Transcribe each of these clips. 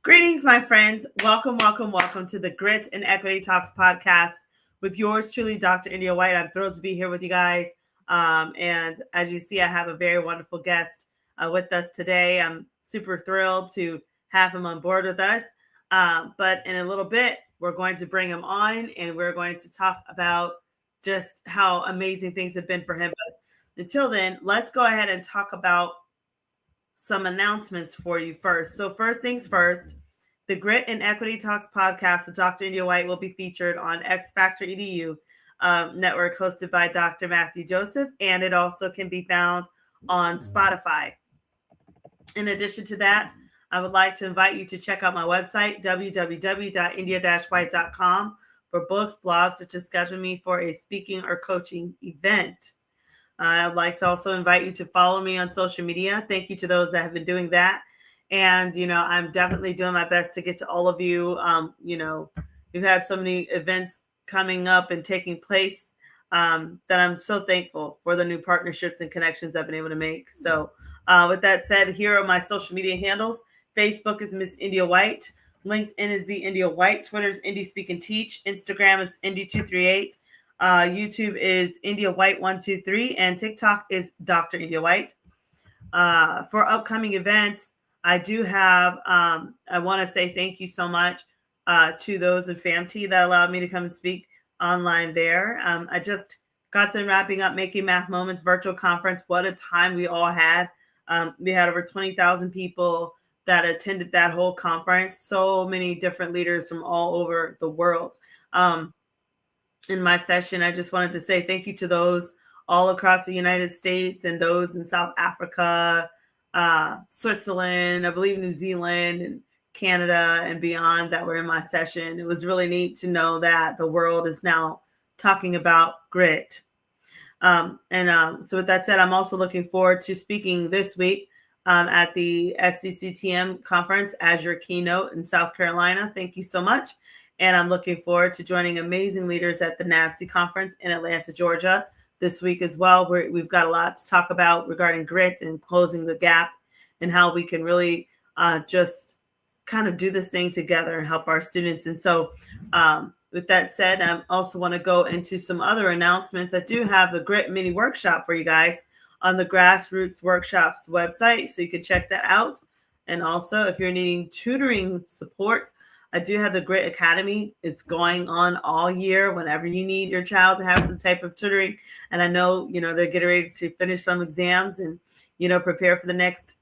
Greetings, my friends. Welcome, welcome, welcome to the Grit and Equity Talks podcast with yours truly, Dr. India White. I'm thrilled to be here with you guys. And as you see, I have a very wonderful guest with us today. I'm super thrilled to have him on board with us. But in a little bit, we're going to bring him on and we're going to talk about just how amazing things have been for him. But until then, let's go ahead and talk about some announcements for you first. So, first things first, the Grit and Equity Talks podcast with Dr. India White will be featured on X Factor EDU network hosted by Dr. Matthew Joseph, and it also can be found on Spotify. In addition to that, I would like to invite you to check out my website, www.india-white.com, for books, blogs, or to schedule me for a speaking or coaching event. I'd like to also invite you to follow me on social media. Thank you to those that have been doing that. And, I'm definitely doing my best to get to all of you. We've had so many events coming up and taking place that I'm so thankful for the new partnerships and connections I've been able to make. So with that said, here are my social media handles. Facebook is Miss India White. LinkedIn is The India White. Twitter is Indie Speak and Teach. Instagram is Indie238. YouTube is India White 123, and TikTok is Dr. India White. For upcoming events, I do have, I want to say thank you so much to those in FAMT that allowed me to come and speak online there. I just got done wrapping up Making Math Moments virtual conference. What a time we all had. We had over 20,000 people that attended that whole conference. So many different leaders from all over the world. In my session, I just wanted to say thank you to those all across the United States and those in South Africa, Switzerland, I believe New Zealand and Canada and beyond that were in my session. It was really neat to know that the world is now talking about grit. So with that said, I'm also looking forward to speaking this week at the SCCTM conference as your keynote in South Carolina. Thank you so much. And I'm looking forward to joining amazing leaders at the NABC conference in Atlanta, Georgia this week as well. We've got a lot to talk about regarding grit and closing the gap and how we can really just kind of do this thing together and help our students. And so with that said, I also want to go into some other announcements. I do have the Grit mini workshop for you guys on the Grassroots Workshops website, so you can check that out. And also, if you're needing tutoring support, I do have the Grit Academy. It's going on all year whenever you need your child to have some type of tutoring. And I know, they're getting ready to finish some exams and, prepare for the next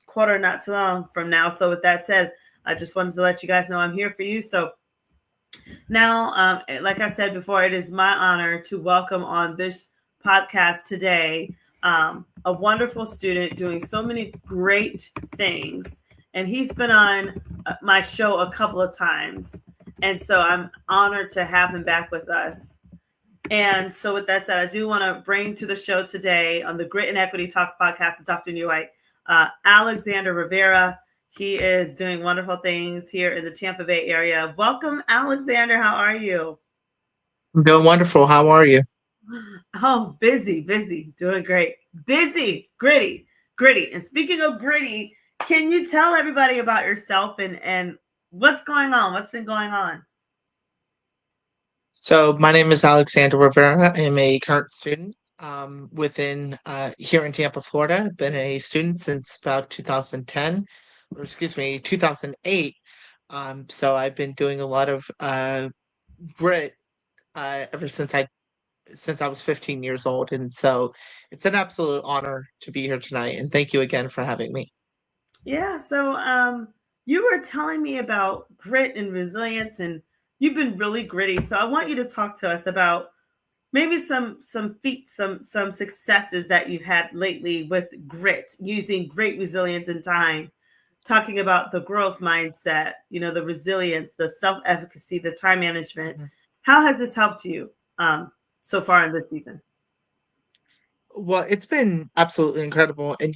quarter, not too long from now. So with that said, I just wanted to let you guys know I'm here for you. So now, like I said before, it is my honor to welcome on this podcast today a wonderful student doing so many great things. And he's been on my show a couple of times. And so I'm honored to have him back with us. And so with that said, I do want to bring to the show today on the Grit and Equity Talks podcast with Dr. India White, Alexander Rivera. He is doing wonderful things here in the Tampa Bay area. Welcome, Alexander. How are you? I'm doing wonderful. How are you? Oh, busy, doing great. Busy, gritty. And speaking of gritty, can you tell everybody about yourself and what's going on? What's been going on? So my name is Alexander Rivera. I am a current student within here in Tampa, Florida. I've been a student since about 2010, or excuse me, 2008. So I've been doing a lot of grit ever since I was 15 years old, and so it's an absolute honor to be here tonight. And thank you again for having me. Yeah, so you were telling me about grit and resilience and you've been really gritty. So I want you to talk to us about maybe some feats, some successes that you've had lately with grit, using great resilience in time, talking about the growth mindset, the resilience, the self-efficacy, the time management. How has this helped you so far in this season? Well, it's been absolutely incredible. And,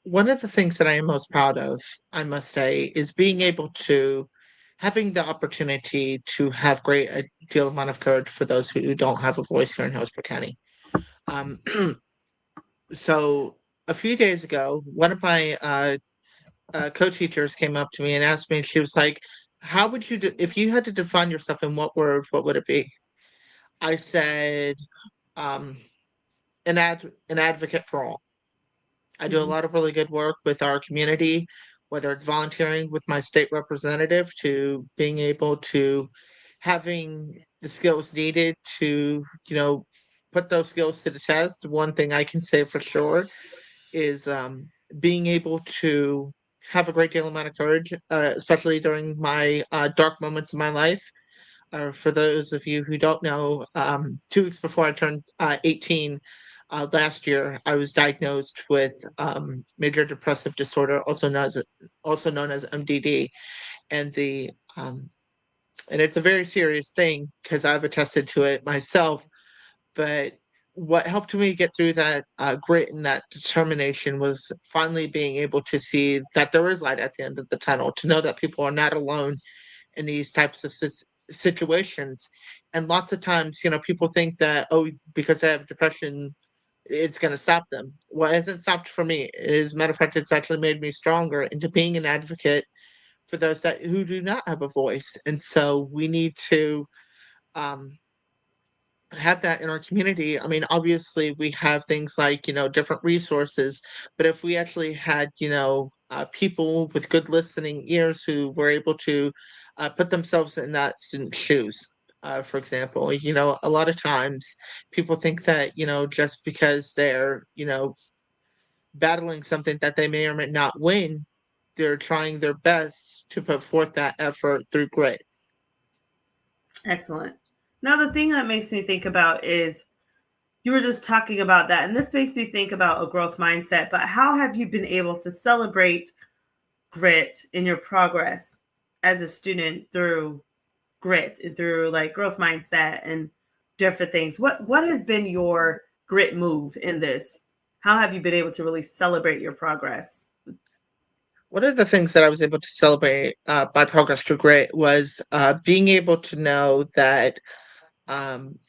one of the things that I am most proud of, I must say, is being able to having the opportunity to have great a deal amount of courage for those who don't have a voice here in Hillsborough County. Um, so a few days ago, one of my co-teachers came up to me and asked me, she was like, how would you, if you had to define yourself in what word, what would it be? I said, um, an advocate for all. I do a Mhm. lot of really good work with our community, whether it's volunteering with my state representative to being able to having the skills needed to, put those skills to the test. One thing I can say for sure is being able to have a great deal amount of courage, especially during my dark moments in my life. For those of you who don't know, 2 weeks before I turned 18 last year, I was diagnosed with major depressive disorder, also known as MDD, and the and it's a very serious thing because I've attested to it myself. But what helped me get through that grit and that determination was finally being able to see that there is light at the end of the tunnel, to know that people are not alone in these types of situations. And lots of times, people think that, oh, because they have depression, it's going to stop them. Well, it hasn't stopped for me. As a matter of fact, it's actually made me stronger into being an advocate for those that who do not have a voice. And so we need to um, have that in our community. I mean, obviously, we have things like, different resources, but if we actually had, people with good listening ears who were able to put themselves in that student's shoes. For example, a lot of times people think that, just because they're, battling something that they may or may not win, they're trying their best to put forth that effort through grit. Excellent. Now, the thing that makes me think about is you were just talking about that, and this makes me think about a growth mindset. But how have you been able to celebrate grit in your progress as a student through grit and through like growth mindset and different things? What has been your grit move in this? How have you been able to really celebrate your progress? One of the things that I was able to celebrate by progress through grit was being able to know that um,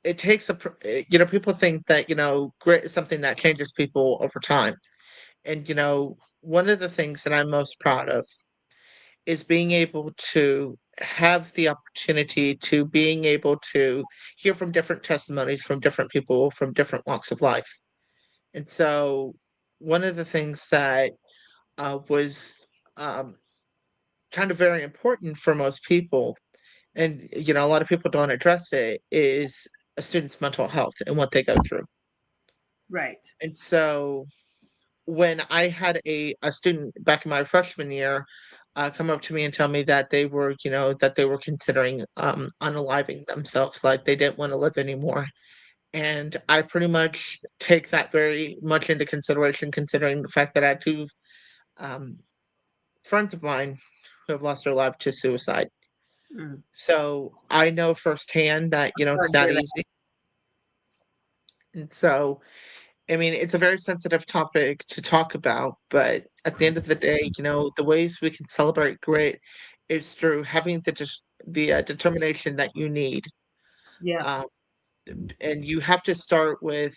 it takes people think that, grit is something that changes people over time. And, one of the things that I'm most proud of is being able to have the opportunity to being able to hear from different testimonies from different people from different walks of life. And so, one of the things that was um, kind of very important for most people, and a lot of people don't address it, is a student's mental health and what they go through. Right. And so when I had a student back in my freshman year come up to me and tell me that they were considering unaliving themselves, like they didn't want to live anymore. And I pretty much take that very much into consideration, considering the fact that I had two um, friends of mine who have lost their life to suicide. Mm. So I know firsthand that, Sorry it's to not hear that. easy. And so, I mean, it's a very sensitive topic to talk about, but at the end of the day, the ways we can celebrate grit is through having the determination that you need. Yeah. Um, and you have to start with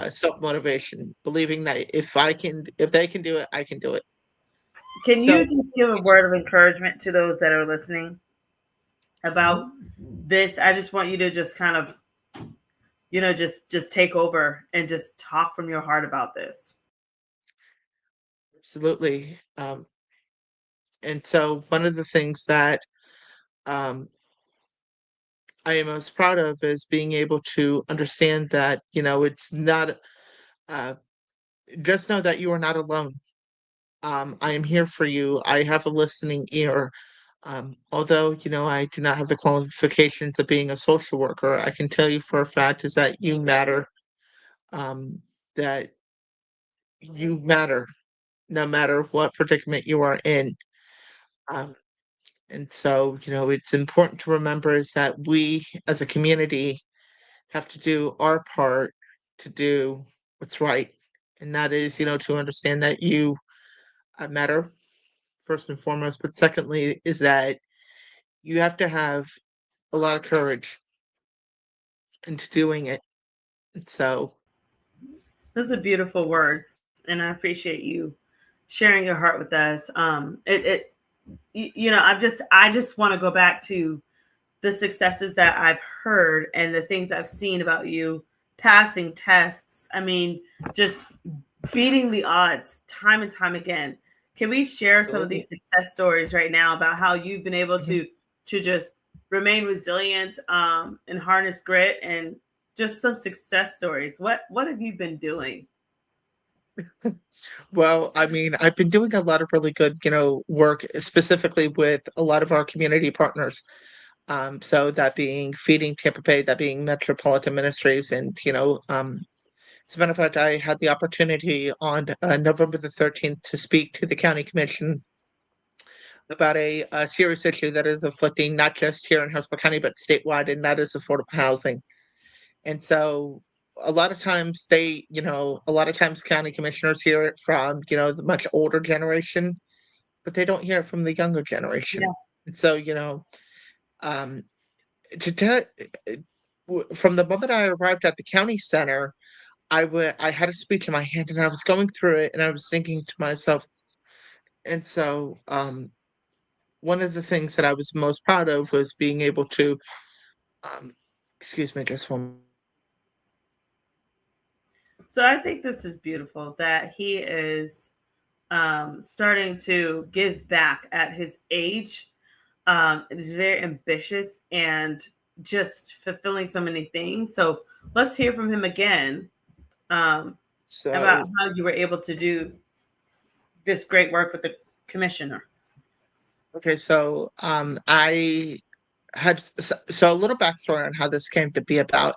self motivation, believing that if they can do it, I can do it. Can So you just give a word of encouragement to those that are listening about this? I just want you to just kind of, just take over and just talk from your heart about this. absolutely. And so one of the things that um, I am most proud of is being able to understand that, it's not, uh, just know that you are not alone. I am here for you. I have a listening ear. Although, I do not have the qualifications of being a social worker, I can tell you for a fact is that you matter, um, that you matter no matter what predicament you are in. Um, and so, it's important to remember is that we as a community have to do our part to do what's right. And that is, to understand that you matter first and foremost. But secondly, is that you have to have a lot of courage into doing it. And so, Those are beautiful words, and I appreciate you sharing your heart with us. I just want to go back to the successes that I've heard and the things I've seen about you passing tests. I mean, just beating the odds time and time again. Can we share some of these Absolutely. success stories right now about how you've been able Mhm. to just remain resilient and harness grit and just some success stories? What have you been doing? Well, I mean, I've been doing a lot of really good, work specifically with a lot of our community partners. So that being Feeding Tampa Bay, that being Metropolitan Ministries, and as a matter of fact, I had the opportunity on November the 13th to speak to the county commission about a serious issue that is afflicting not just here in Hillsborough County but statewide, and that is affordable housing. And so a lot of times county commissioners hear it from, the much older generation, but they don't hear it from the younger generation. Yeah. And so, um, to tell, from the moment I arrived at the county center, I had a speech in my hand and I was going through it and I was thinking to myself, and so one of the things that I was most proud of was being able to, um, excuse me, just one. So I think this is beautiful that he is starting to give back at his age. It is very ambitious and just fulfilling so many things. So let's hear from him again um, about So how you were able to do this great work with the commissioner. okay, so I had so a little backstory on how this came to be about.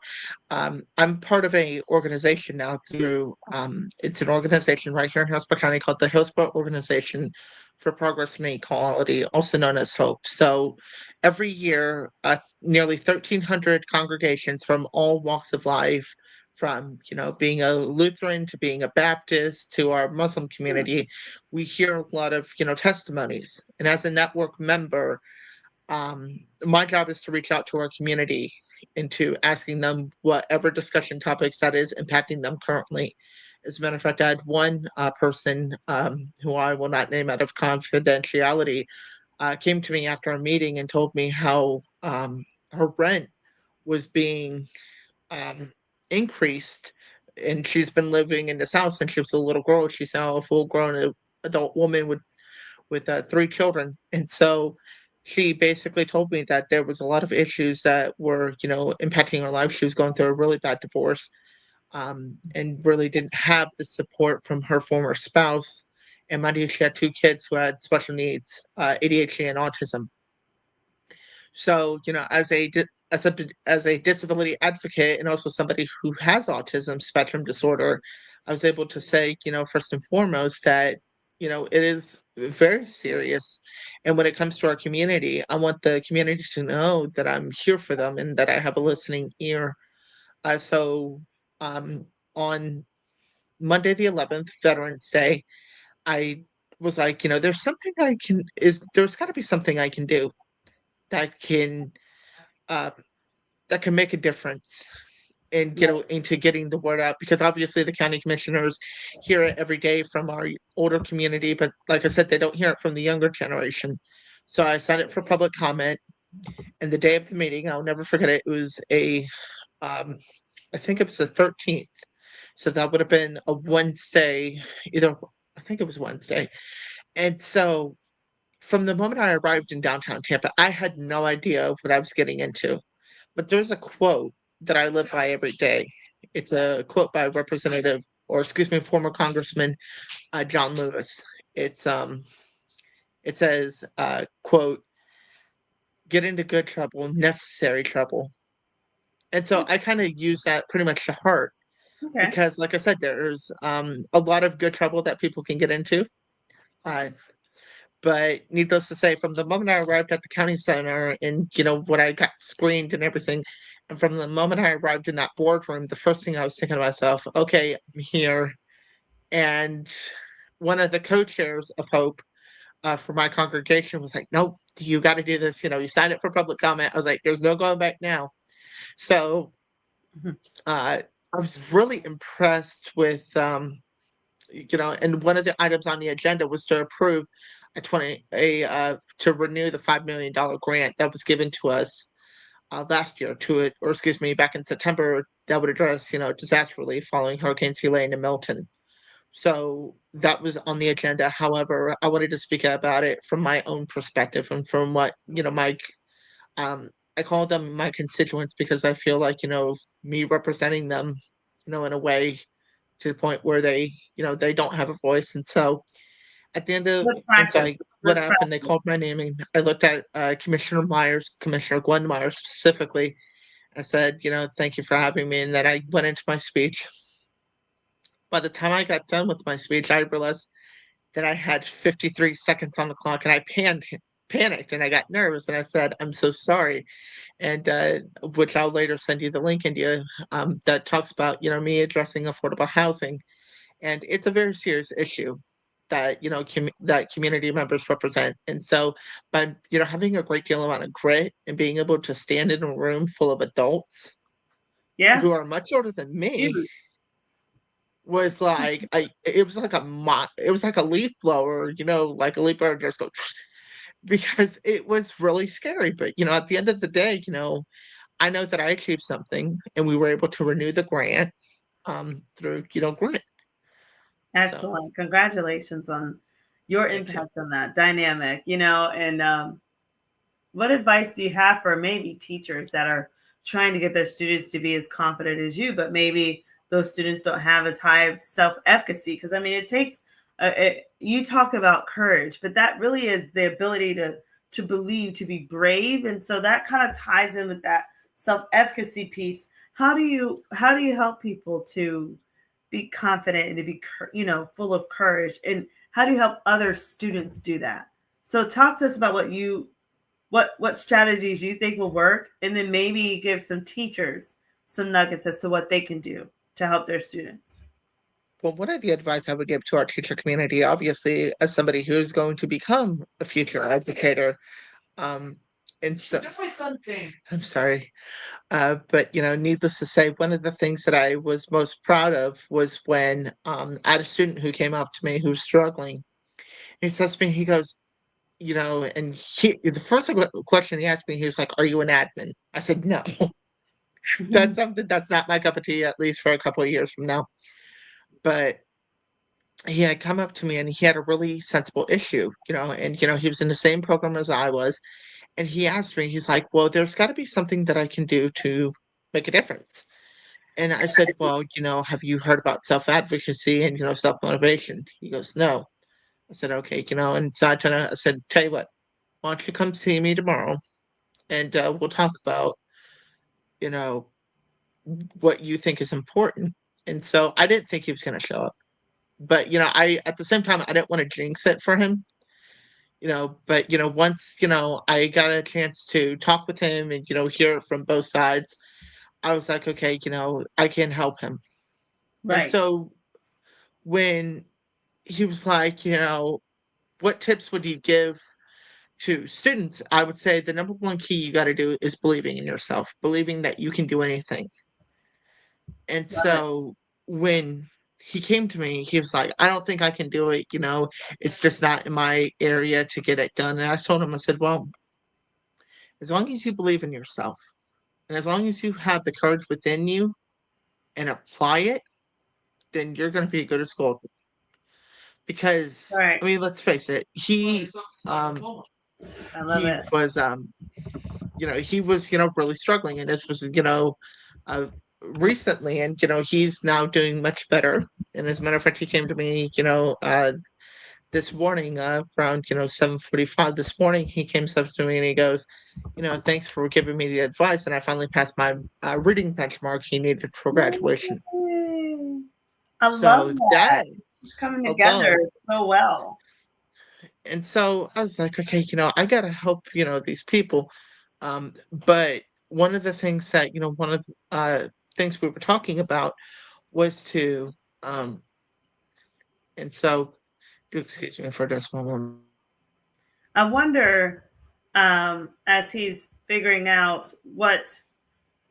I'm part of a organization now through it's an organization right here in Hillsborough County called the Hillsborough Organization for Progress and Equality, also known as HOPE. So every year, nearly 1,300 congregations from all walks of life, from being a Lutheran to being a Baptist to our Muslim Hmm. community, we hear a lot of testimonies. And as a network member, my job is to reach out to our community and to asking them whatever discussion topics that is impacting them currently. As a matter of fact, I had one person who I will not name out of confidentiality came to me after a meeting and told me how her rent was being um, increased, and she's been living in this house since she was a little girl. She's now a full-grown adult woman with 3 children. And so she basically told me that there was a lot of issues that were, impacting her life. She was going through a really bad divorce, and really didn't have the support from her former spouse. And mind you, she had 2 kids who had special needs, ADHD and autism. So, as a disability advocate and also somebody who has autism spectrum disorder, I was able to say, first and foremost that, it is very serious. And when it comes to our community, I want the community to know that I'm here for them and that I have a listening ear. So um, on Monday the 11th, Veterans Day, I was like, there's got to be something I can do that can uh, that can make a difference in Right. into getting the word out, because obviously the county commissioners hear it every day from our older community, but like I said, they don't hear it from the younger generation. So I signed it for public comment, and the day of the meeting, I'll never forget it. It was um, I think it was the 13th, so that would have been a Wednesday, either I think it was Wednesday, and so from the moment I arrived in downtown Tampa, I had no idea what I was getting into. But there's a quote that I live by every day. It's a quote by Representative, or excuse me, former Congressman John Lewis. It's it says, quote, "Get into good trouble, necessary trouble." And so I kind of use that pretty much to heart, Okay. because, like I said, there's a lot of good trouble that people can get into. Uh, But needless to say, from the moment I arrived at the county center and, when I got screened and everything, and from the moment I arrived in that boardroom, the first thing I was thinking to myself, okay, I'm here. And one of the co-chairs of Hope for my congregation was like, nope, you got to do this. You signed it for public comment. I was like, there's no going back now. So Mhm. I was really impressed with and one of the items on the agenda was to approve to renew the $5 million grant that was given to us last year to it, or excuse me, back in September, that would address, disaster relief following Hurricanes Helene and Milton. So that was on the agenda. However, I wanted to speak about it from my own perspective and from what, I call them my constituents because I feel like, me representing them, in a way to the point where they don't have a voice. And so at the end of, Good and so practice. I went Good up and they practice. called my name and I looked at Commissioner Gwen Myers specifically. I said, thank you for having me. And then I went into my speech. By the time I got done with my speech, I realized that I had 53 seconds on the clock and I panicked and I got nervous and I said, I'm so sorry. And which I'll later send you the link into that talks about, me addressing affordable housing. And it's a very serious issue that, that community members represent. And so by, having a great deal amount of grit and being able to stand in a room full of adults Yeah. who are much older than me Huge. was like it was like it was like a leaf blower, like a leaf blower just go because it was really scary. But at the end of the day, I know that I achieved something and we were able to renew the grant through, grant. So Excellent. Congratulations on your thank you. impact on that dynamic, and what advice do you have for maybe teachers that are trying to get their students to be as confident as you, but maybe those students don't have as high of self efficacy? Because I mean, it takes, you talk about courage, but that really is the ability to believe, to be brave, and so that kind of ties in with that self efficacy piece. How do you help people to be confident and to be full of courage, and how do you help other students do that? So talk to us about what strategies you think will work, and then maybe give some teachers some nuggets as to what they can do to help their students. Well, one of the advice I would give to our teacher community, obviously, as somebody who's going to become a future educator, um, and so I'm sorry. But needless to say, one of the things that I was most proud of was when I had a student who came up to me who was struggling. He says to me, he goes, and the first question he asked me, he was like, "Are you an admin?" I said, "No, that's something that's not my cup of tea, at least for a couple of years from now." But he had come up to me and he had a really sensible issue, and he was in the same program as I was, and he asked me, he's like, "Well, there's got to be something that I can do to make a difference." And I said, "Well, have you heard about self-advocacy and, self-motivation?" He goes, "No." I said, "Okay," and so I said, "Tell you what, why don't you come see me tomorrow and we'll talk about, you know, what you think is important." And so I didn't think he was going to show up. But, at the same time, I didn't want to jinx it for him, but, once, I got a chance to talk with him and, hear it from both sides, I was like, okay, I can help him. And Right. so when he was like, what tips would you give to students? I would say the number one key you got to do is believing in yourself, believing that you can do anything. And Love it. so when he came to me, he was like, I don't think I can do it. It's just not in my area to get it done. And I told him, I said, well, as long as you believe in yourself and as long as you have the courage within you and apply it, then you're going to be good at school. Because, Right. I mean, let's face it, um, I love he it. was he was really struggling, and this was uh, recently, and he's now doing much better. And as a matter of fact, he came to me this morning around 7:45 this morning. He came up to me and he goes, thanks for giving me the advice, and I finally passed my reading benchmark he needed for graduation. Yay. I love So that. that It's coming together alone. so well. And so I was like, okay, I gotta help, these people. But one of the things that, one of the things we were talking about was to, um, and so, excuse me for just one moment. I wonder, as he's figuring out what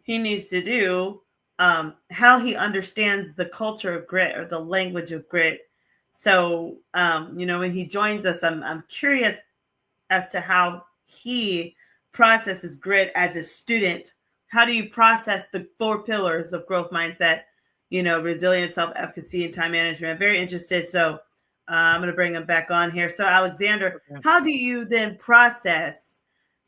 he needs to do, how he understands the culture of grit or the language of grit. So, when he joins us, I'm curious as to how he processes grit as a student. How do you process the four pillars of growth mindset, resilience, self efficacy, and time management? I'm very interested. So I'm going to bring him back on here. So, Alexander, Okay. how do you then process?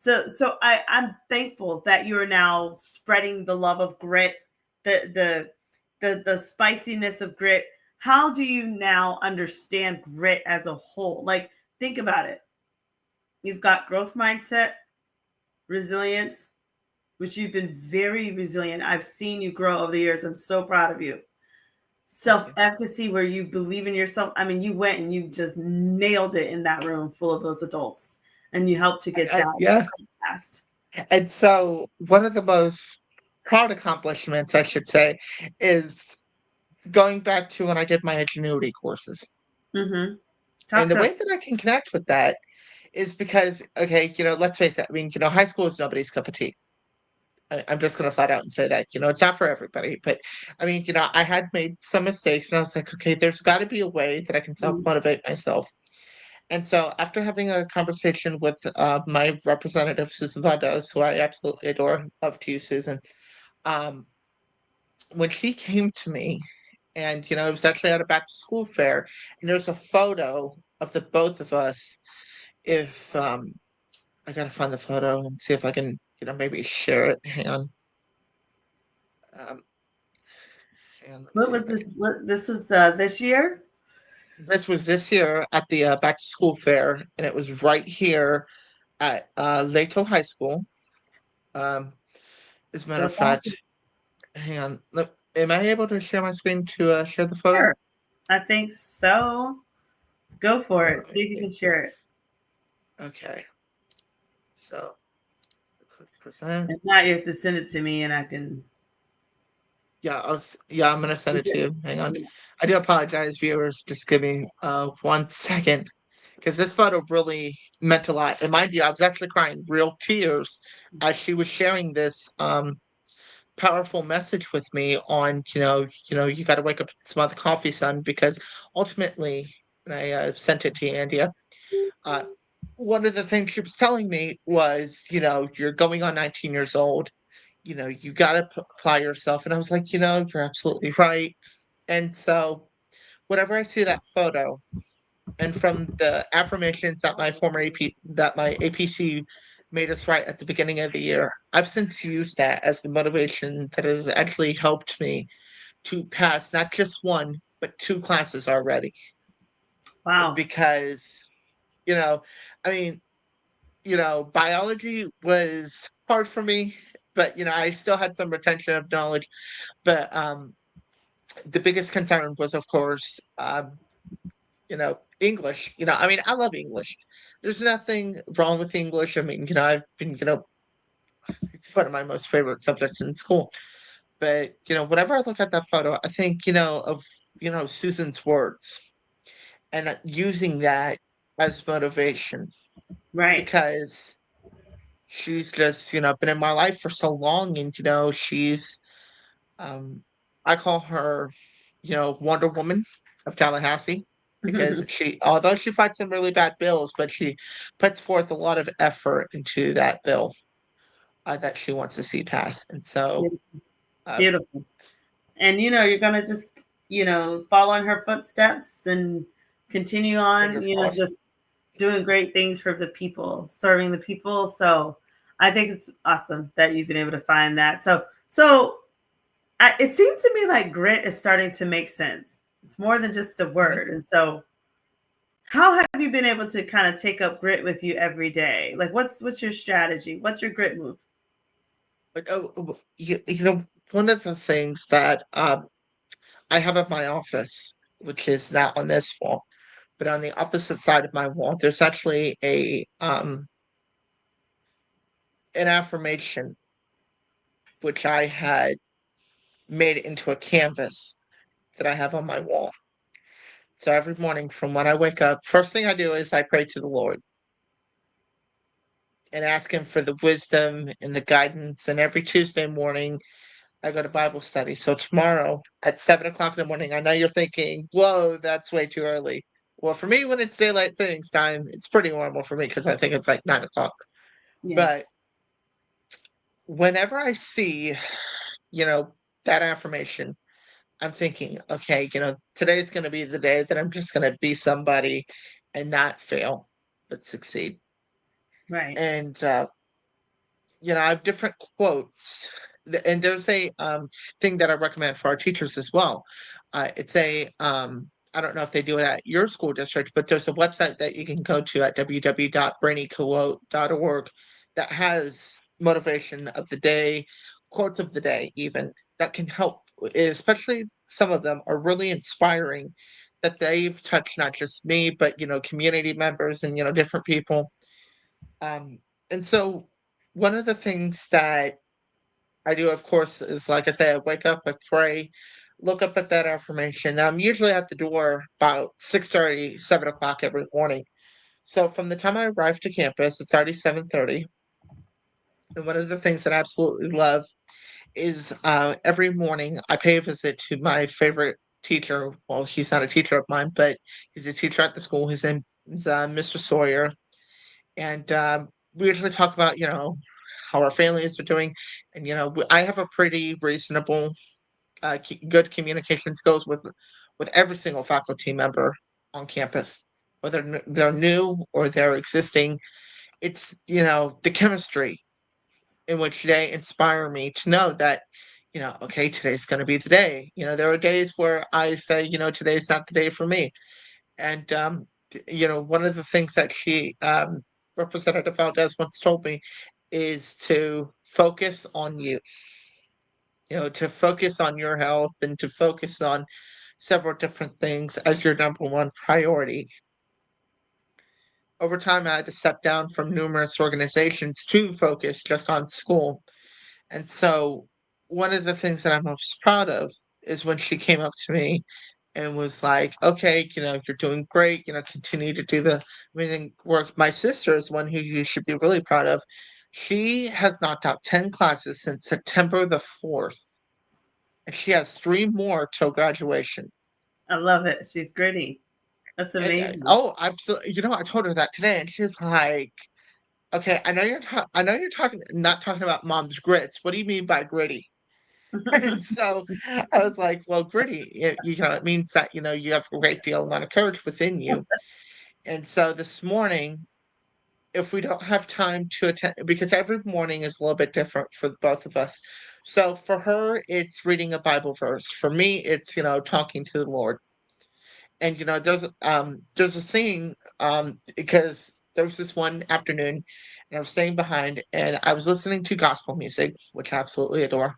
I'm thankful that you're now spreading the love of grit, the spiciness of grit. How do you now understand grit as a whole? Like, think about it. You've got growth mindset, resilience, which you've been very resilient. I've seen you grow over the years. I'm so proud of you. Thank Self you. efficacy, where you believe in yourself. I mean, you went and you just nailed it in that room full of those adults, and you helped to get that Yeah. fast. And so one of the most proud accomplishments, I should say, is going back to when I did my ingenuity courses. Mm-hmm. And Talk the to us. way that I can connect with that is because, okay, let's face it. I mean, high school is nobody's cup of tea. I'm just going to flat out and say that, it's not for everybody. But I mean, I had made some mistakes and I was like, okay, there's got to be a way that I can self Mhm. motivate myself. And so after having a conversation with my representative, Susan Valdez, who I absolutely adore, love to you, Susan, um, when she came to me, and it was actually at a back to school fair, and there's a photo of the both of us. If I gotta find the photo and see if I can, maybe share it. Um, hang on, let me What see was if I this? can. What this is this year? This was this year at the back to school fair, and it was right here at Lato High School. Um, as a matter Go of back. fact, hang on. Am I able to share my screen to share the photo? Sure. I think so. Go for Yeah, it. let me See if you see. can share it. Okay, so click present. If not, you have to send it to me, and I can. Yeah, yeah, I'm gonna send it to you. Hang on. I do apologize, viewers. Just give me 1 second. Because this photo really meant a lot. And mind you, I was actually crying real tears as she was sharing this powerful message with me on, you gotta wake up and smell the coffee, son, because ultimately, and I sent it to you, Andia. Uh, one of the things she was telling me was, you're going on 19 years old, you got to apply yourself. And I was like, you're absolutely right. And so, whenever I see that photo, and from the affirmations that my former that my APC made us write at the beginning of the year, I've since used that as the motivation that has actually helped me to pass not just one, but two classes already. Wow. Because, you know, I mean, biology was hard for me, but I still had some retention of knowledge. But the biggest concern was, of course, English. I mean, I love English. There's nothing wrong with English. I mean, I've been, it's one of my most favorite subjects in school. But, whenever I look at that photo, I think, of, Susan's words and using that as motivation Right. because she's just, been in my life for so long. And, um, I call her, Wonder Woman of Tallahassee because although she fights some really bad bills, but she puts forth a lot of effort into that bill that she wants to see passed. And so, Beautiful. uh, Beautiful. And you're gonna just follow in her footsteps and continue on. fingers crossed. Just doing great things for the people, serving the people. So I think it's awesome that you've been able to find that. So it seems to me like grit is starting to make sense. It's more than just a Mhm. word. And so, how have you been able to kind of take up grit with you every day? Like, what's your strategy? What's your grit move? But one of the things that I have at my office, which is not on this wall, but on the opposite side of my wall, there's actually a an affirmation which I had made into a canvas that I have on my wall. So every morning from when I wake up, first thing I do is I pray to the Lord and ask him for the wisdom and the guidance. And every Tuesday morning, I go to Bible study. So tomorrow at 7 o'clock in the morning, I know you're thinking, whoa, that's way too early. Well, for me, when it's daylight savings time, it's pretty normal for me because I think it's like 9 o'clock. Yeah. But whenever I see, you know, that affirmation, I'm thinking, okay, today's going to be the day that I'm just going to be somebody and not fail, but succeed. Right. And I have different quotes, and there's a thing that I recommend for our teachers as well. It's a I don't know if they do it at your school district, but there's a website that you can go to at www.brainyquote.org that has motivation of the day, quotes of the day, even that can help. Especially some of them are really inspiring. That they've touched not just me, but community members and different people. Um, and so one of the things that I do, of course, is like I say, I wake up, I pray, look up at that affirmation. I'm usually at the door about 6:30, 7 o'clock every morning. So from the time I arrive to campus, it's already 7:30. And one of the things that I absolutely love is every morning I pay a visit to my favorite teacher. Well, he's not a teacher of mine, but he's a teacher at the school. His name is Mr. Sawyer, and we usually talk about how our families are doing, and I have a pretty reasonable good communication skills with every single faculty member on campus, whether they're new or they're existing. It's the chemistry in which they inspire me to know that okay, today's going to be the day. There are days where I say today's not the day for me, and one of the things that she, Representative Valdez, once told me is to focus on you, to focus on your health and to focus on several different things as your number one priority. Over time, I had to step down from numerous organizations to focus just on school. And so, one of the things that I'm most proud of is when she came up to me and was like, okay, you're doing great, continue to do the amazing work. My sister is one who you should be really proud of. She has knocked out 10 classes since September the 4th, and she has three more till graduation. I love it. She's gritty. That's And amazing. oh, absolutely. I told her that today, and she's like, okay, I know you're not talking about mom's grits. What do you mean by gritty? And so I was like, well, gritty, it means that, you have a great deal amount of courage within you. And so this morning, if we don't have time to attend, because every morning is a little bit different for both of us. So for her, it's reading a Bible verse. For me, it's, talking to the Lord. And, there's a saying, because there was this one afternoon and I was staying behind and I was listening to gospel music, which I absolutely adore.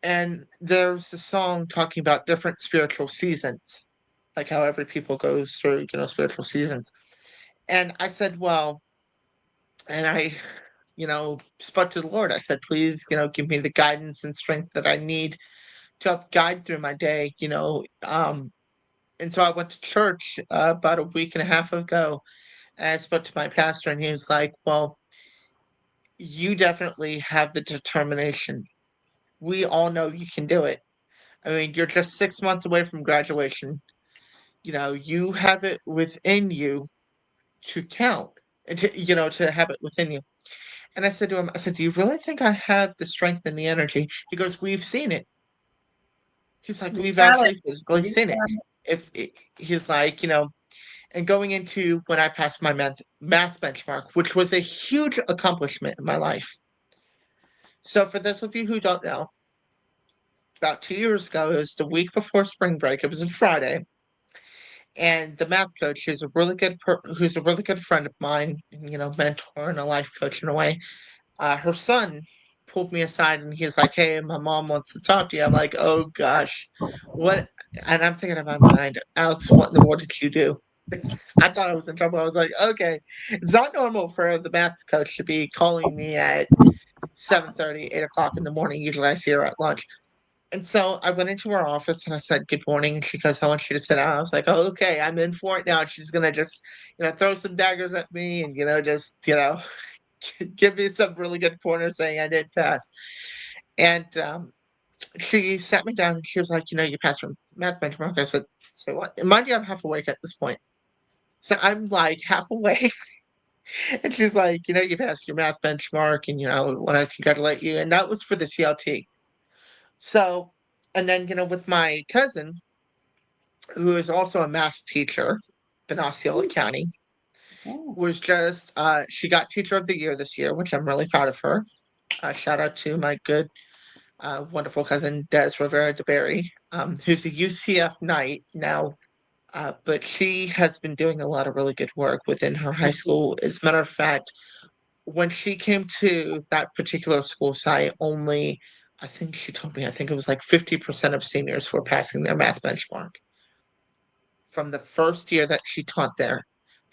And there's a song talking about different spiritual seasons, like how every people goes through, spiritual seasons. And I said, well, and I, spoke to the Lord. I said, please, give me the guidance and strength that I need to help guide through my day, and so I went to church about a week and a half ago, and I spoke to my pastor, and he was like, well, you definitely have the determination. We all know you can do it. I mean, you're just 6 months away from graduation. You have it within you to count and to have it within you. And I said to him, I said, do you really think I have the strength and the energy? He goes, we've seen it. He's like, You we've got it. actually physically You seen it. got He's like, and going into when I passed my math benchmark, which was a huge accomplishment in my life. So for those of you who don't know, about 2 years ago, it was the week before spring break. It was a Friday, and the math coach, who's a really good friend of mine, mentor and a life coach in a way. Her son pulled me aside and he's like, "Hey, my mom wants to talk to you." I'm like, "Oh gosh, what?" And I'm thinking in my mind, "Alex, what in the world did you do?" I thought I was in trouble. I was like, "Okay, it's not normal for the math coach to be calling me at 7:30, 8 o'clock in the morning. Usually I see her at lunch." And so I went into her office and I said, "Good morning." And she goes, "I want you to sit down." I was like, "Oh, okay, I'm in for it now." And she's gonna just, throw some daggers at me and just, give me some really good pointers saying I did pass. And she sat me down and she was like, you passed your math benchmark. I said, so what? And mind you, I'm half awake at this point. So I'm like half awake. And she's like, you passed your math benchmark and, want to congratulate you. And that was for the CLT. So, and then, with my cousin, who is also a math teacher in Osceola County, Oh, was just, she got Teacher of the Year this year, which I'm really proud of her. Shout out to my good, wonderful cousin, Des Rivera DeBerry, who's a UCF Knight now. But she has been doing a lot of really good work within her high school. As a matter of fact, when she came to that particular school site, only, I think she told me, I think it was like 50% of seniors were passing their math benchmark. From the first year that she taught there,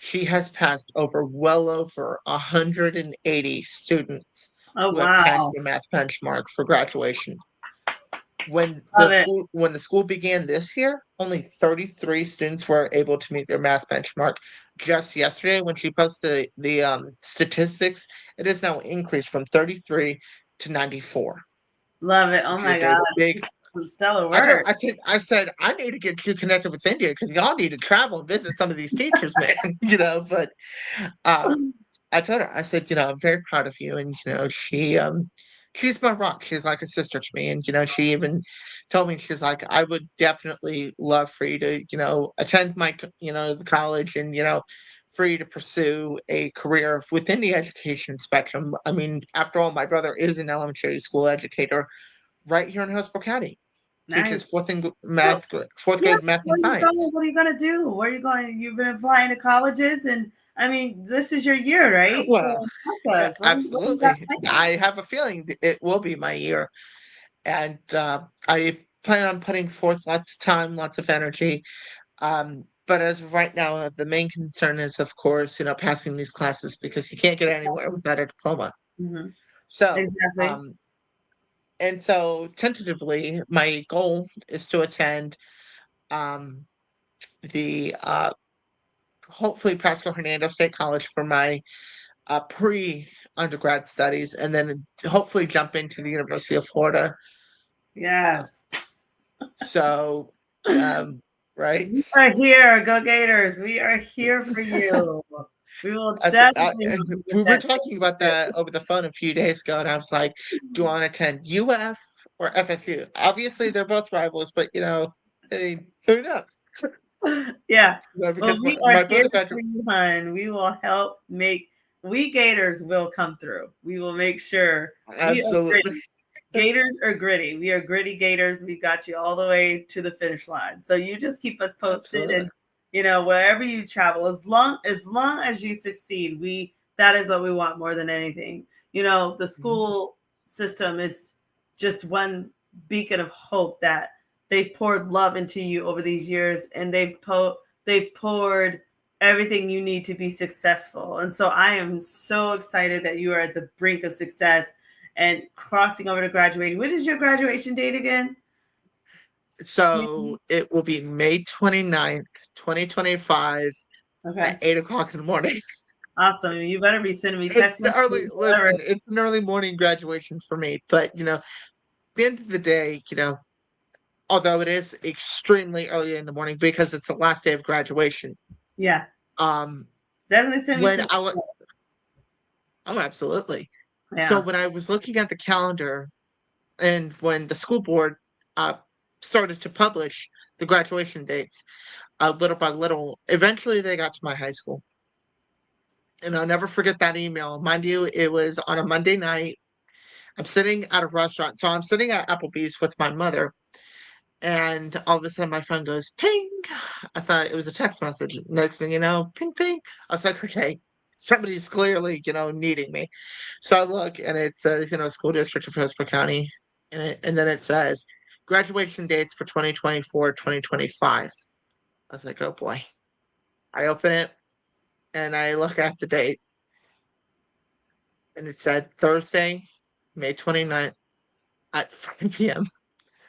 she has passed well over 180 students oh who have passed wow. the math benchmark for graduation. Love it. When the school began this year, only 33 students were able to meet their math benchmark. Just yesterday, when she posted the statistics, it has now increased from 33 to 94, Love it. Oh which my is a God. big. This is some stellar I told work. I said I need to get you connected with India because y'all need to travel and visit some of these teachers, man. But um, I told her, I said, I'm very proud of you. And, she's my rock. She's like a sister to me. And, she even told me, she's like, I would definitely love for you to, attend the college and, for you to pursue a career within the education spectrum. I mean, after all, my brother is an elementary school educator right here in Hillsborough County, Nice. teaches So, fourth yeah, grade math and where are you going? science. What are you gonna do? Where are you going? You've been applying to colleges, and I mean, this is your year, right? Well, So, talk to us. What do you got absolutely. planned? I have a feeling it will be my year. And I plan on putting forth lots of time, lots of energy. But as of right now, the main concern is, of course, passing these classes because you can't get anywhere without a diploma. Hmm. So, Exactly. and so tentatively, my goal is to attend um, the hopefully Pasco Hernando State College for my pre undergrad studies, and then hopefully jump into the University of Florida. Yes. So, um, right. We are here, Go Gators. We are here for you. We will I said, definitely help you we get were that talking about certificate. that over the phone a few days ago, and I was like, "Do I want to attend UF or FSU?" Obviously, they're both rivals, but who knows? Yeah. Well, Because we are my here brother for graduated. you, hun. We will help make we Gators will come through. We will make sure we are Absolutely, gritty. Gators are gritty. We are gritty Gators. We got you all the way to the finish line. So you just keep us posted absolutely. and wherever you travel, as long as you succeed, that is what we want more than anything. The Mhm. school system is just one beacon of hope that they poured love into you over these years, and they've poured everything you need to be successful. And so I am so excited that you are at the brink of success and crossing over to graduation. When is your graduation date again? So it will be May 29th, 2025 at Okay. 8 o'clock in the morning. Awesome. You better be sending me It's text the early, messages, whatever. listen, it's an early morning graduation for me, but at the end of the day, although it is extremely early in the morning because it's the last day of graduation. Yeah. Um, Definitely send me when some. oh, absolutely. So Yeah. when I was looking at the calendar and when the school board uh, started to publish the graduation dates, little by little, eventually they got to my high school. And I'll never forget that email. Mind you, it was on a Monday night. I'm sitting at a restaurant. So I'm sitting at Applebee's with my mother. And all of a sudden my phone goes ping. I thought it was a text message. Next thing you know, ping ping. I was like, okay, somebody's clearly, needing me. So I look and it says, School District of Hillsborough County. And then it says graduation dates for 2024, 2025. I was like, oh boy. I open it and I look at the date and it said Thursday, May 29th at 5 p.m.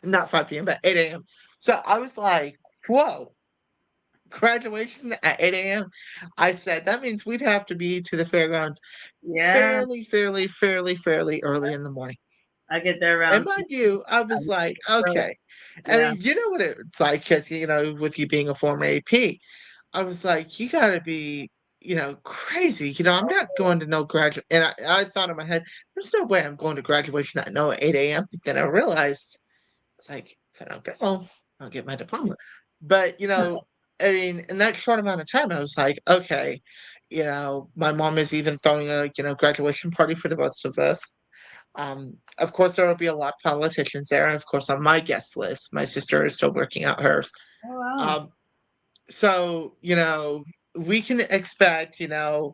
Not 5 p.m., but 8 a.m. So I was like, whoa, graduation at 8 a.m. I said, that means we'd have to be to the fairgrounds Yeah. fairly, fairly, fairly, fairly early in the morning. I get there And around mind you, I was 6. like, "Okay." I Yeah. mean, you know what it's like, because with you being a former AP, I was like, "You gotta be, crazy." I'm not going to no graduate, and I thought in my head, "There's no way I'm going to graduation at no 8 AM." But then I realized, it's like, if I don't go, I'll get my diploma. But, I mean, in that short amount of time, I was like, "Okay." My mom is even throwing a, graduation party for the both of us. Of course, there will be a lot of politicians there, and of course, on my guest list, my sister is still working out hers. Oh, wow. Um, so, we can expect, a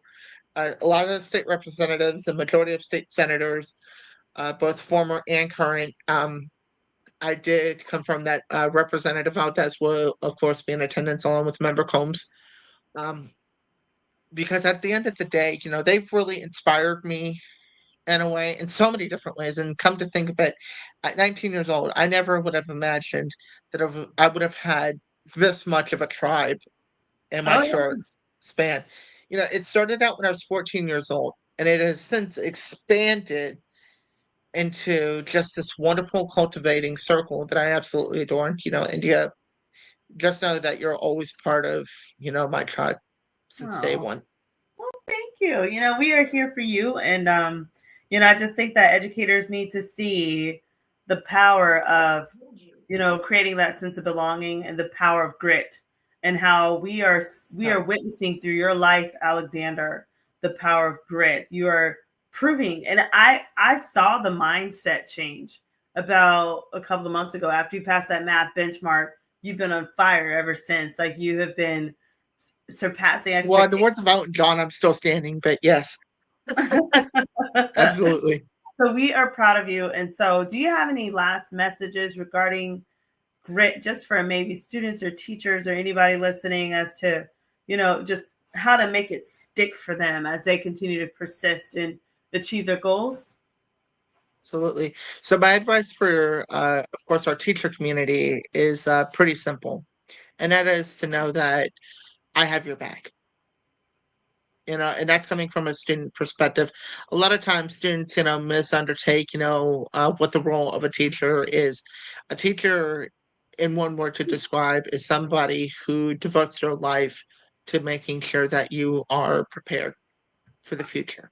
lot of state representatives, a majority of state senators, both former and current. I did confirm that Representative Valdez will, of course, be in attendance along with Member Combs. Um, because at the end of the day, they've really inspired me in a way, in so many different ways. And come to think of it, at 19 years old, I never would have imagined that I would have had this much of a tribe in my Oh, short yeah. span. It started out when I was 14 years old, and it has since expanded into just this wonderful cultivating circle that I absolutely adore. And, India, just know that you're always part of, my tribe since day Oh. one. Well, thank you. We are here for you. And, I just think that educators need to see the power of, creating that sense of belonging and the power of grit and how we are Huh. witnessing through your life, Alexander, the power of grit. You are proving, and I saw the mindset change about a couple of months ago after you passed that math benchmark. You've been on fire ever since. Like you have been surpassing Well, in the expectations. words of Elton John, I'm still standing, but yes, absolutely. So we are proud of you. And so, do you have any last messages regarding grit, just for maybe students or teachers or anybody listening, as to, just how to make it stick for them as they continue to persist and achieve their goals? Absolutely. So my advice for, of course, our teacher community is pretty simple, and that is to know that I have your back. And that's coming from a student perspective. A lot of times, students, misundertake, what the role of a teacher is. A teacher, in one word to describe, is somebody who devotes their life to making sure that you are prepared for the future.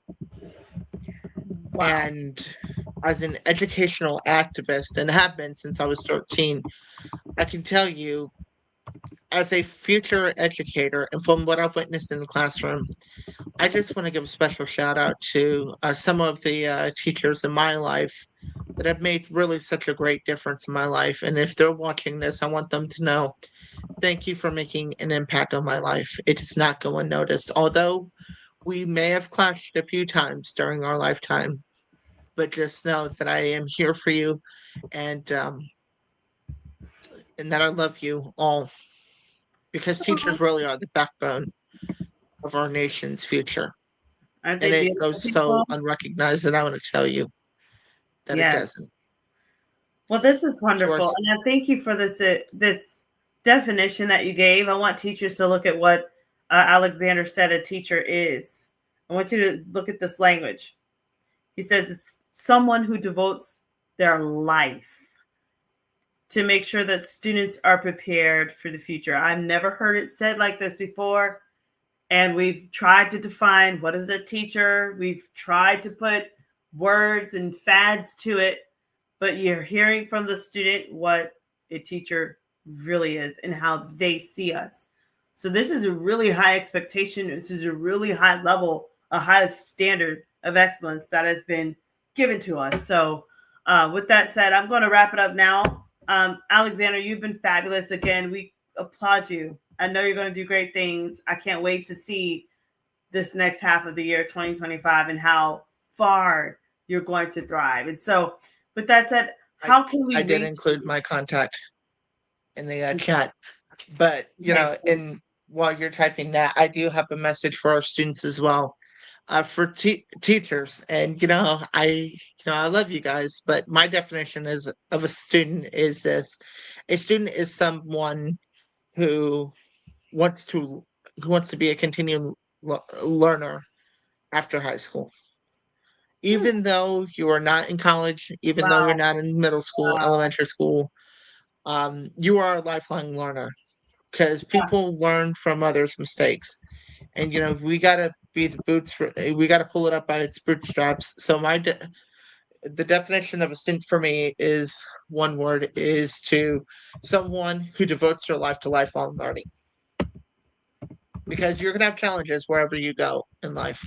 Wow. And as an educational activist, and have been since I was 13, I can tell you, as a future educator, and from what I've witnessed in the classroom, I just want to give a special shout out to some of the teachers in my life that have made really such a great difference in my life. And if they're watching this, I want them to know, thank you for making an impact on my life. It does not go unnoticed. Although we may have clashed a few times during our lifetime, but just know that I am here for you, and and that I love you all, because teachers really are the backbone of our nation's future. Aren't And they it beautiful goes so people? unrecognized that I want to tell you that it Yes. doesn't. Well, this is To our wonderful, and I thank you for this definition that you gave. I want teachers to look at what Alexander said a teacher is. I want you to look at this language. He says it's someone who devotes their life to make sure that students are prepared for the future. I've never heard it said like this before. And we've tried to define what is a teacher. We've tried to put words and fads to it, but you're hearing from the student what a teacher really is and how they see us. So this is a really high expectation. This is a really high level, a high standard of excellence that has been given to us. So with that said, I'm going to wrap it up now. Alexander, you've been fabulous again. We applaud you. I know you're going to do great things. I can't wait to see this next half of the year 2025 and how far you're going to thrive. And so, with that said, I how can we I did reach include you? my contact in the chat, but Okay, so and while you're typing that, I do have a message for our students as well. For teachers, and I love you guys, but my definition is of a student is this: a student is someone who wants to who wants to be a continuing learner after high school. even though you are not in college, even though you're Wow. not in middle school, Wow. elementary school, you are a lifelong learner because Yeah. people learn from others' mistakes. And we gotta be the boots for we gotta pull it up by its bootstraps. So the definition of a student for me is one word, is to someone who devotes their life to lifelong learning, because you're going to have challenges wherever you go in life,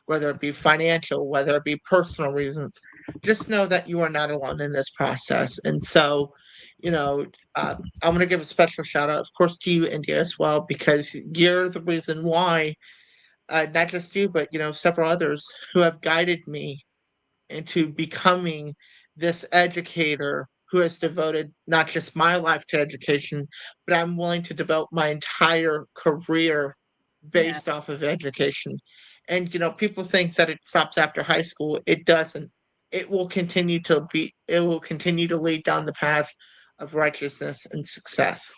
whether it be financial, whether it be personal reasons. Just know that you are not alone in this process. And so, you know, I'm going to give a special shout out, of course, to you, India, as well, because you're the reason why, not just you, but, several others who have guided me into becoming this educator who has devoted not just my life to education, but I'm willing to devote my entire career Yeah. based off of education. And people think that it stops after high school. It doesn't. It will continue to lead down the path of righteousness and success.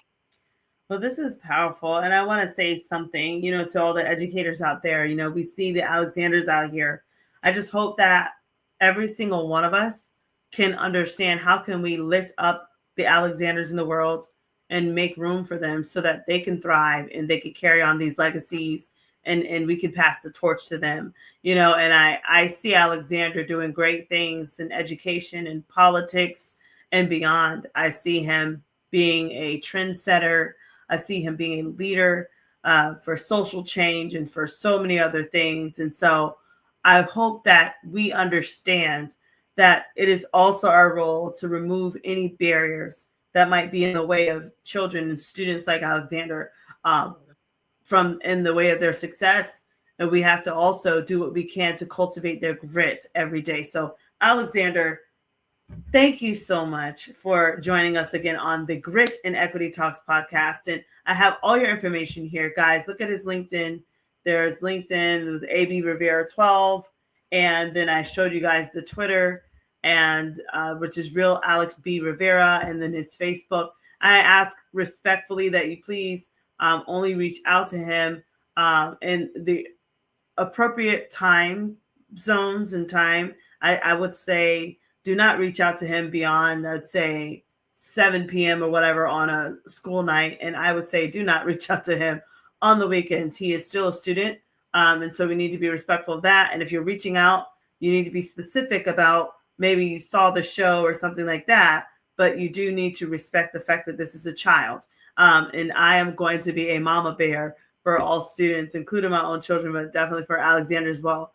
Well, this is powerful. And I want to say something, to all the educators out there. We see the Alexanders out here. I just hope that every single one of us can understand how can we lift up the Alexanders in the world and make room for them so that they can thrive and they can carry on these legacies, and we can pass the torch to them. And I see Alexander doing great things in education and politics and beyond. I see him being a trendsetter. I see him being a leader for social change and for so many other things. And so I hope that we understand that it is also our role to remove any barriers that might be in the way of children and students like Alexander, from in the way of their success. And we have to also do what we can to cultivate their grit every day. So, Alexander, thank you so much for joining us again on the Grit and Equity Talks podcast. And I have all your information here, guys. Look at his LinkedIn. There's LinkedIn, it was AB Rivera 12. And then I showed you guys the Twitter, and which is real Alex B. Rivera, and then his Facebook. I ask respectfully that you please only reach out to him in the appropriate time zones and time. I would say do not reach out to him beyond, I'd say, 7 p.m. or whatever on a school night. And I would say do not reach out to him on the weekends. He is still a student. And so we need to be respectful of that. And if you're reaching out, you need to be specific about maybe you saw the show or something like that. But you do need to respect the fact that this is a child. And I am going to be a mama bear for all students, including my own children, but definitely for Alexander as well.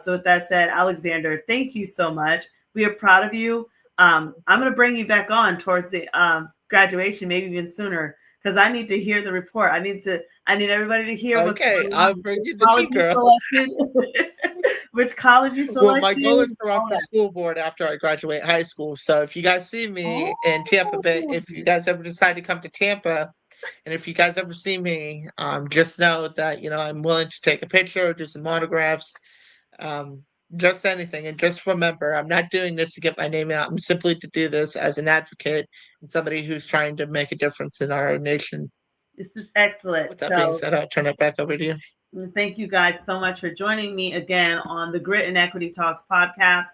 So with that said, Alexander, thank you so much. We are proud of you. I'm going to bring you back on towards the graduation, maybe even sooner, because I need to hear the report. I need everybody to hear what's Okay, going I'll on, bring which you the college tea, you girl. selected, which college you Well, my goal is selected, to run all for that. school board after I graduate high school. So if you guys see me in Tampa Bay, Oh, if you guys ever decide to come to Tampa, and if you guys ever see me, just know that I'm willing to take a picture, do some autographs, um, just anything. And just remember, I'm not doing this to get my name out. I'm simply to do this as an advocate and somebody who's trying to make a difference in our nation. this is excellent. With that being So said, I'll turn it back over to you. thank you guys so much for joining me again on the Grit and Equity Talks podcast.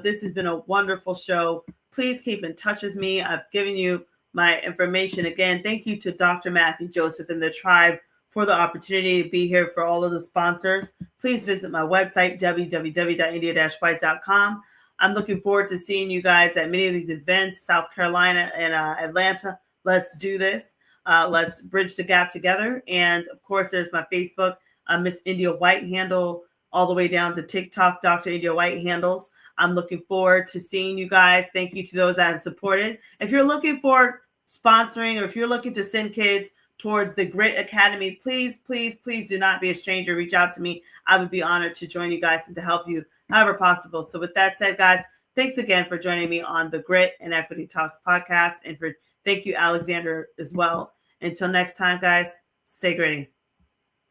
This has been a wonderful show. Please keep in touch with me. I've given you my information again. Thank you to Dr. Matthew Joseph and the tribe for the opportunity to be here, for all of the sponsors. Please visit my website, www.india-white.com. I'm looking forward to seeing you guys at many of these events, South Carolina and Atlanta. Let's do this. Let's bridge the gap together. And of course, there's my Facebook, Miss India White handle, all the way down to TikTok, Dr. India White handles. I'm looking forward to seeing you guys. Thank you to those that have supported. If you're looking for sponsoring, or if you're looking to send kids towards the Grit Academy, please, please, please do not be a stranger. Reach out to me. I would be honored to join you guys and to help you however possible. So with that said, guys, thanks again for joining me on the Grit and Equity Talks podcast. And thank you, Alexander, as well. Until next time, guys, stay gritty.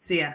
See ya.